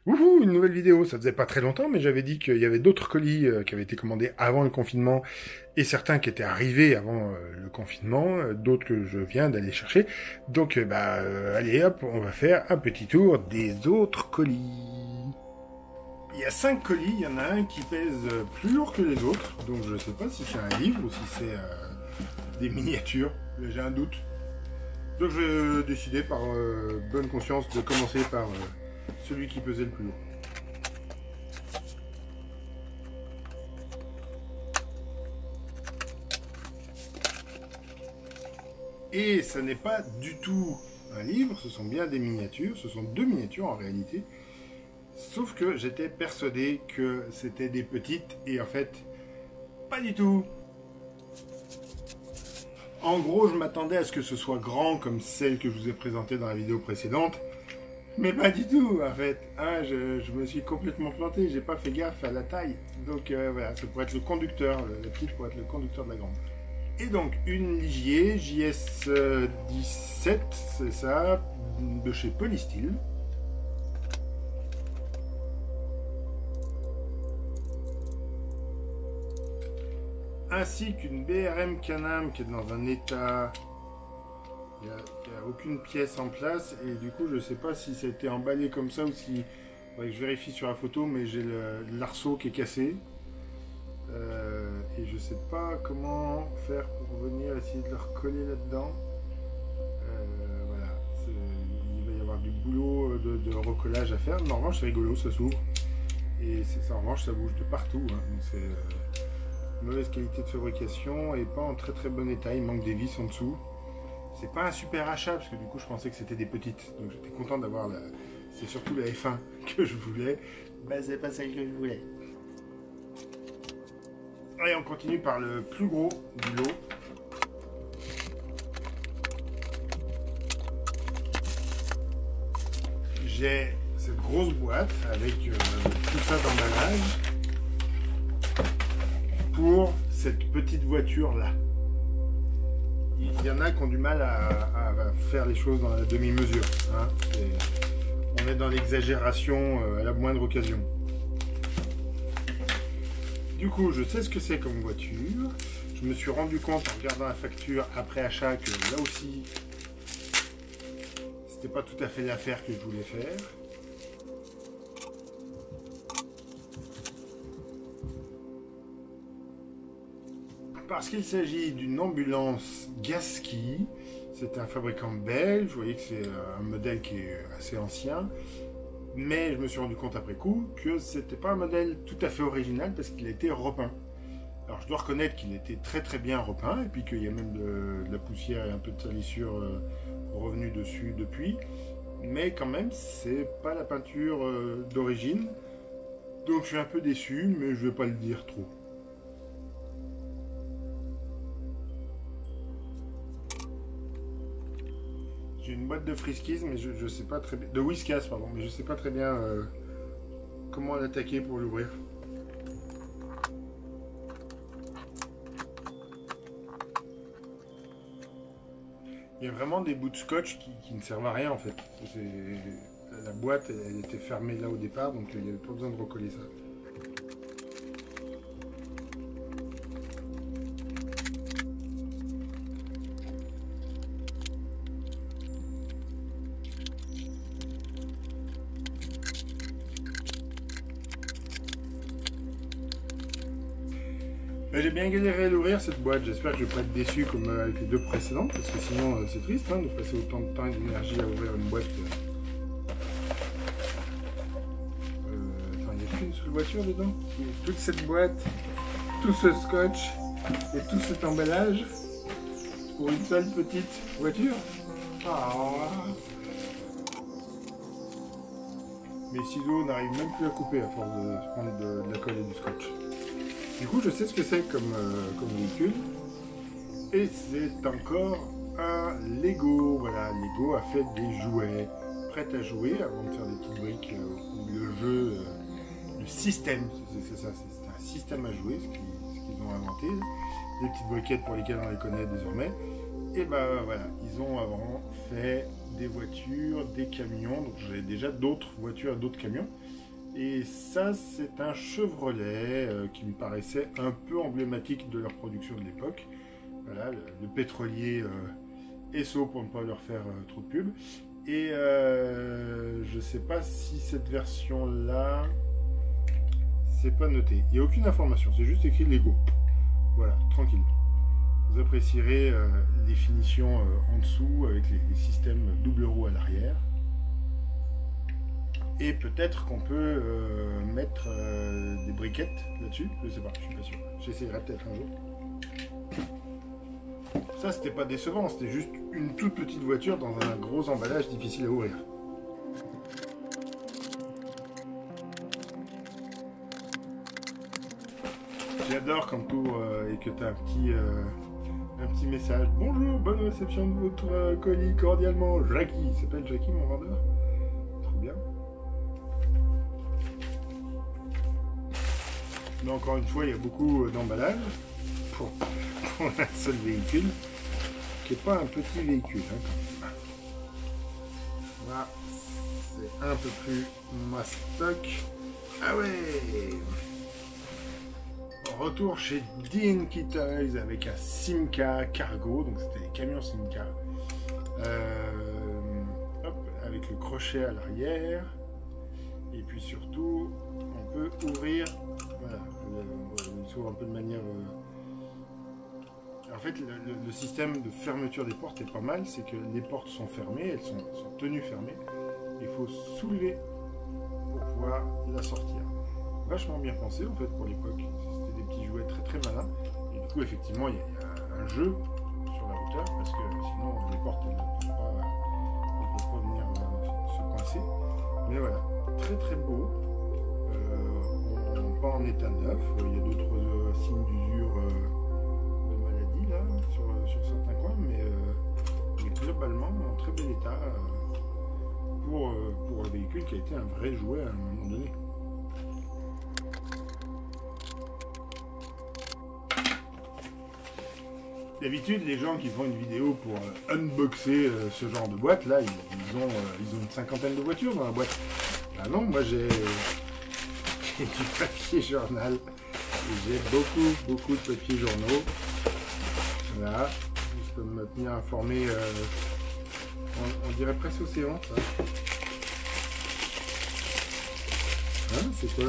Wouhou, une nouvelle vidéo. Ça faisait pas très longtemps, mais j'avais dit qu'il y avait d'autres colis qui avaient été commandés avant le confinement et certains qui étaient arrivés avant le confinement, d'autres que je viens d'aller chercher. Donc, allez hop, on va faire un petit tour des autres colis. Il y a 5 colis, il y en a un qui pèse plus lourd que les autres, donc je sais pas si c'est un livre ou si c'est des miniatures. J'ai un doute. Donc j'ai décidé par bonne conscience de commencer par celui qui pesait le plus lourd. Et ce n'est pas du tout un livre, ce sont bien des miniatures, ce sont deux miniatures en réalité. Sauf que j'étais persuadé que c'était des petites et en fait, pas du tout. En gros, je m'attendais à ce que ce soit grand comme celle que je vous ai présentée dans la vidéo précédente. Mais pas du tout, en fait. Hein, je me suis complètement planté, j'ai pas fait gaffe à la taille. Donc voilà, ça pourrait être le conducteur, la petite pourrait être le conducteur de la grande. Et donc, une Ligier JS17, c'est ça, de chez Polystyle. Ainsi qu'une BRM Can-Am qui est dans un état... Il n'y a aucune pièce en place et du coup je sais pas si ça a été emballé comme ça ou si... Ouais, je vérifie sur la photo mais j'ai l'arceau qui est cassé. Et je sais pas comment faire pour venir essayer de le recoller là-dedans. Voilà, il va y avoir du boulot de recollage à faire. Mais en revanche c'est rigolo, ça s'ouvre. Et ça, en revanche ça bouge de partout. Hein. C'est mauvaise qualité de fabrication et pas en très très bon état, il manque des vis en dessous. C'est pas un super achat parce que du coup je pensais que c'était des petites, donc j'étais content d'avoir la... C'est surtout la F1 que je voulais, bah c'est pas celle que je voulais. Allez, on continue par le plus gros du lot. J'ai cette grosse boîte avec tout ça d'emballage pour cette petite voiture là. Il y en a qui ont du mal à faire les choses dans la demi-mesure. Hein. On est dans l'exagération à la moindre occasion. Du coup, je sais ce que c'est comme voiture. Je me suis rendu compte en regardant la facture après achat que là aussi, c'était pas tout à fait l'affaire que je voulais faire. Parce qu'il s'agit d'une ambulance Gasky. C'est un fabricant belge. Vous voyez que c'est un modèle qui est assez ancien. Mais je me suis rendu compte après coup que c'était pas un modèle tout à fait original parce qu'il a été repeint. Alors je dois reconnaître qu'il était très très bien repeint et puis qu'il y a même de la poussière et un peu de salissure revenue dessus depuis. Mais quand même, c'est pas la peinture d'origine. Donc je suis un peu déçu, mais je vais pas le dire trop. J'ai une boîte de Friskies, mais je sais pas très bien... De Whiskas, pardon, mais je sais pas très bien comment l'attaquer pour l'ouvrir. Il y a vraiment des bouts de scotch qui ne servent à rien en fait. La boîte, elle était fermée là au départ, donc il n'y avait pas besoin de recoller ça. J'ai bien galéré à l'ouvrir cette boîte, j'espère que je ne vais pas être déçu comme avec les deux précédentes, parce que sinon c'est triste hein, de passer autant de temps et d'énergie à ouvrir une boîte. Enfin, il n'y a qu'une seule voiture dedans. Toute cette boîte, tout ce scotch et tout cet emballage pour une seule petite voiture. Ah. Mes ciseaux n'arrivent même plus à couper à force de prendre de la colle et du scotch. Du coup, je sais ce que c'est comme véhicule. Et c'est encore un Lego. Voilà, Lego a fait des jouets prêts à jouer avant de faire des petites briques. Le jeu, le système, c'est ça, c'est un système à jouer, ce qu'ils ont inventé. Des petites briquettes pour lesquelles on les connaît désormais. Et ben voilà, ils ont avant fait des voitures, des camions. Donc j'avais déjà d'autres voitures et d'autres camions. Et ça, c'est un Chevrolet qui me paraissait un peu emblématique de leur production de l'époque. Voilà, le pétrolier Esso pour ne pas leur faire trop de pub. Et je ne sais pas si cette version-là, c'est pas noté. Il n'y a aucune information, c'est juste écrit Lego. Voilà, tranquille. Vous apprécierez les finitions en dessous avec les systèmes double roue à l'arrière. Et peut-être qu'on peut mettre des briquettes là-dessus. Je sais pas, je suis pas sûr. J'essaierai peut-être un jour. Ça, c'était pas décevant, c'était juste une toute petite voiture dans un gros emballage difficile à ouvrir. J'adore quand tu ouvres et que tu as un petit message. Bonjour, bonne réception de votre colis cordialement. Jackie, il s'appelle Jackie mon vendeur. Trop bien. Mais encore une fois, il y a beaucoup d'emballage pour un seul véhicule, qui n'est pas un petit véhicule. Hein, là, c'est un peu plus mastoc. Ah ouais! Retour chez Dinky Toys avec un Simca Cargo, donc c'était des camions Simca. Hop, avec le crochet à l'arrière. Et puis surtout, on peut ouvrir. Voilà, on s'ouvre un peu de manière. En fait, le système de fermeture des portes est pas mal, c'est que les portes sont fermées, elles sont tenues fermées. Il faut soulever pour pouvoir la sortir. Vachement bien pensé en fait pour l'époque. C'était des petits jouets très très malins. Et du coup, effectivement, il y a un jeu sur la hauteur parce que sinon les portes elles ne peuvent pas venir se coincer. Mais voilà, très très beau. Pas en état neuf. Il y a d'autres signes d'usure. Sur certains coins, mais globalement en très bel état pour un véhicule qui a été un vrai jouet à un moment donné. D'habitude, les gens qui font une vidéo pour unboxer ce genre de boîte, là, ils ont une cinquantaine de voitures dans la boîte. Ah non, moi j'ai du papier journal. J'ai beaucoup de papiers journaux. Voilà, je peux me tenir informé, on dirait presque océan, ça. Hein, c'est quoi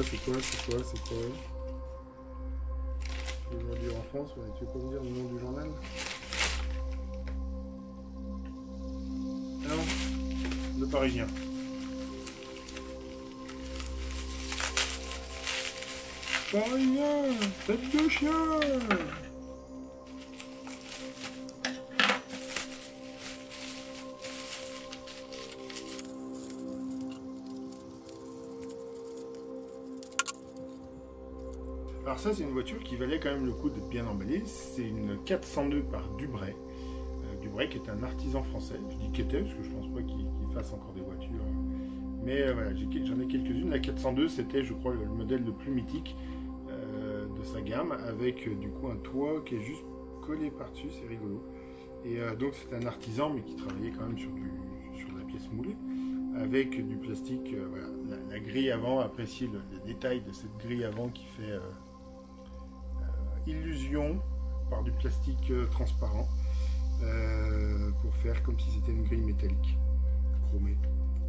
aujourd'hui en France, ouais, tu peux me dire le nom du journal? Non, le Parisien. Parisien, tête de chien. Alors ça, c'est une voiture qui valait quand même le coup d'être bien emballée. C'est une 402 par Dubray. Dubray qui est un artisan français. Je dis qu'était parce que je pense pas qu'il fasse encore des voitures. Mais voilà, j'en ai quelques-unes. La 402, c'était, je crois, le modèle le plus mythique de sa gamme, avec du coup un toit qui est juste collé par-dessus. C'est rigolo. Et donc c'est un artisan, mais qui travaillait quand même sur de la pièce moulée, avec du plastique. Voilà, la grille avant, appréciez le détail de cette grille avant qui fait illusion par du plastique transparent pour faire comme si c'était une grille métallique chromée.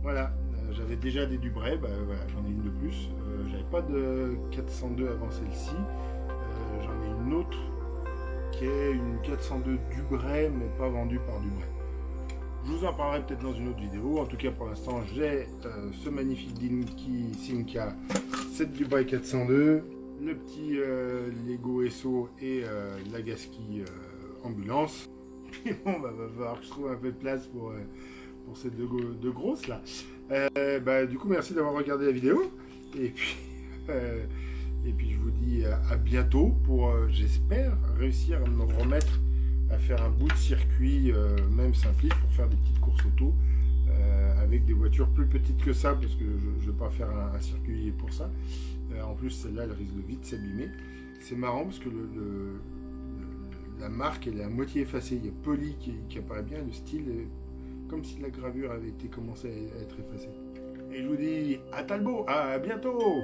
Voilà, j'avais déjà des Dubray, bah, voilà, j'en ai une de plus. J'avais pas de 402 avant celle-ci. J'en ai une autre qui est une 402 Dubray, mais pas vendue par Dubray. Je vous en parlerai peut-être dans une autre vidéo. En tout cas, pour l'instant, j'ai ce magnifique Dinky Simca 7 Dubray 402, le petit Lego Esso et la Gaski ambulance. Et bon, bah, va falloir que je trouve un peu de place pour ces deux grosses là. Bah, du coup, merci d'avoir regardé la vidéo. Et puis je vous dis à bientôt pour, j'espère, réussir à me remettre à faire un bout de circuit, même simplique, pour faire des petites courses auto avec des voitures plus petites que ça, parce que je ne vais pas faire un circuit pour ça. En plus, celle-là, elle risque de vite s'abîmer. C'est marrant parce que la marque, elle est à moitié effacée. Il y a Poly qui apparaît bien, le style est comme si la gravure avait été commencée à être effacée. Et je vous dis à Talbot, à bientôt!